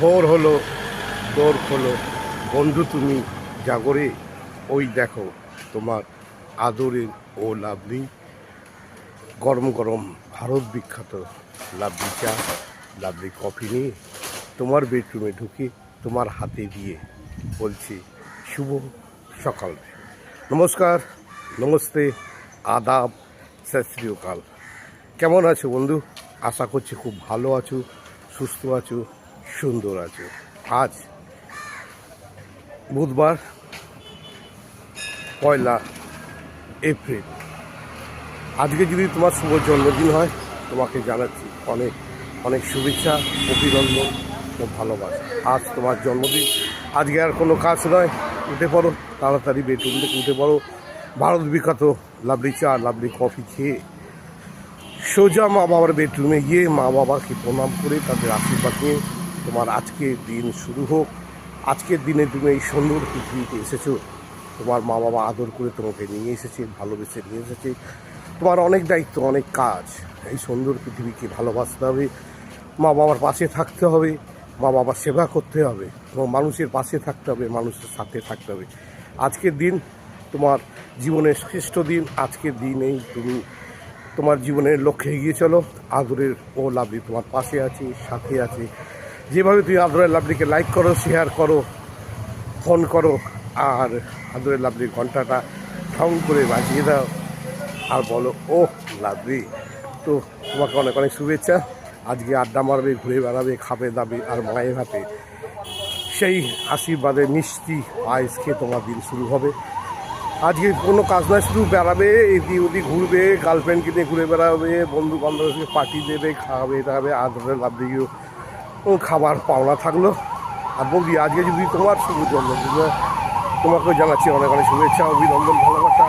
ভোর হলো, দোর খোলো, বন্ধু তুমি জাগরে। ওই দেখো তোমার আদরের ও লাভলি গরম গরম ভারত বিখ্যাত লাভলি চা, লাভলি কফি নিয়ে তোমার বেডরুমে ঢুকে তোমার হাতে দিয়ে বলছি শুভ সকাল। নমস্কার, নমস্তে, আদাব, সত শ্রী অকাল। কেমন আছো বন্ধু? আশা করছি খুব ভালো আছো, সুস্থ আছো, সুন্দর আছো। আজ বুধবার, 1 এপ্রিল। আজকে যদি তোমার শুভ জন্মদিন হয়, তোমাকে জানাচ্ছি অনেক অনেক শুভেচ্ছা, অভিনন্দন ও ভালোবাসা। আজ তোমার জন্মদিন, আজকে আর কোনো কাজ নয়, উঠে পড়ো, তাড়াতাড়ি বেডরুম থেকে উঠে পড়ো, ভারত বিখ্যাত লাভলি চা, লাভলি কফি খেয়ে সোজা মা বাবার বেডরুমে গিয়ে মা বাবাকে প্রণাম করে তাদের আশীর্বাদ নিয়ে তোমার আজকের দিন শুরু হোক। আজকের দিনে তুমি এই সুন্দর পৃথিবীতে এসেছো, তোমার মা বাবা আদর করে তোমাকে নিয়ে এসেছে, ভালোবেসে নিয়ে এসেছে। তোমার অনেক দায়িত্ব, অনেক কাজ। এই সুন্দর পৃথিবীকে ভালোবাসতে হবে, মা বাবার পাশে থাকতে হবে, মা বাবার সেবা করতে হবে এবং মানুষের পাশে থাকতে হবে, মানুষের সাথে থাকতে হবে। আজকের দিন তোমার জীবনের শ্রেষ্ঠ দিন। আজকের দিনেই তুমি তোমার জীবনের লক্ষ্যে এগিয়ে চলো। আদরের ও লাভলি তোমার পাশে আছে, সাথে আছে। যেভাবে তুমি আদরের লাভলিকে লাইক করো, শেয়ার করো, ফোন করো, আর আদরের লাভলির ঘন্টাটা ঢং করে বাজিয়ে দাও আর বলো ও লাভলি। তো তোমাকে অনেক অনেক শুভেচ্ছা। আজকে আড্ডা মারবে, ঘুরে বেড়াবে, খাবে দাবে, আর মায়ের হাতে সেই আশীর্বাদে মিষ্টি পায়েস খেয়ে তোমার দিন শুরু হবে। আজকে কোনো কাজ নয়, শুধু বেড়াবে, এদিক ওদিক ঘুরবে, গার্লফ্রেন্ডকে নিয়ে ঘুরে বেড়াবে, বন্ধু বান্ধবকে পার্টি দেবে, খাওয়াবে দাবে। আদরের লাভলিও খাবার পাওনা থাকলো। আর বৌদি, আজকে যদি তোমার শুভ জন্মদিন, তোমাকেও জানাচ্ছি অনেক অনেক শুভেচ্ছা, অভিনন্দন, ভালোবাসা।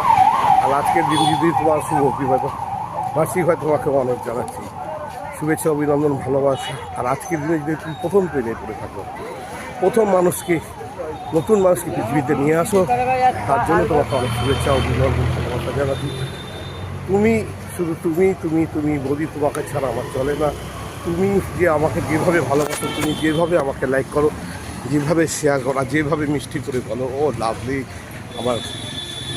আর আজকের দিন যদি তোমার শুভ বিবাহ বার্ষিক হয়, তোমাকেও অনেক জানাচ্ছি শুভেচ্ছা, অভিনন্দন, ভালোবাসা। আর আজকের দিনে যদি তুমি প্রথম প্রেমে পড়ে থাকো, প্রথম মানুষকে, নতুন মানুষকে পৃথিবীতে নিয়ে আসো, তার জন্য তোমাকে অনেক শুভেচ্ছা, অভিনন্দন, ভালোবাসা জানাচ্ছি। তুমি, শুধু তুমি তুমি তুমি বৌদি, তোমাকে ছাড়া আমার চলে না। তুমি যে আমাকে যেভাবে ভালোবাসো, তুমি যেভাবে আমাকে লাইক করো, যেভাবে শেয়ার করা, যেভাবে মিষ্টি করে বলো ও লাভলি, আমার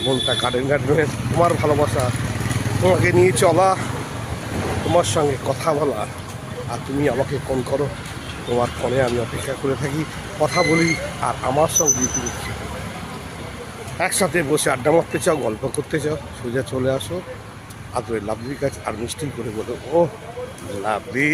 মনটা গার্ডেন গার্ডেনের তোমার ভালোবাসা, তোমাকে নিয়ে চলা, তোমার সঙ্গে কথা বলা, আর তুমি আমাকে ফোন করো, তোমার ফোনে আমি অপেক্ষা করে থাকি, কথা বলি। আর আমার সঙ্গে তুমি একসাথে বসে আড্ডা মারতে চাও, গল্প করতে চাও, সোজা চলে আসো আদরের লাভলির কাছে আর মিষ্টি করে বলো ও লাভলি।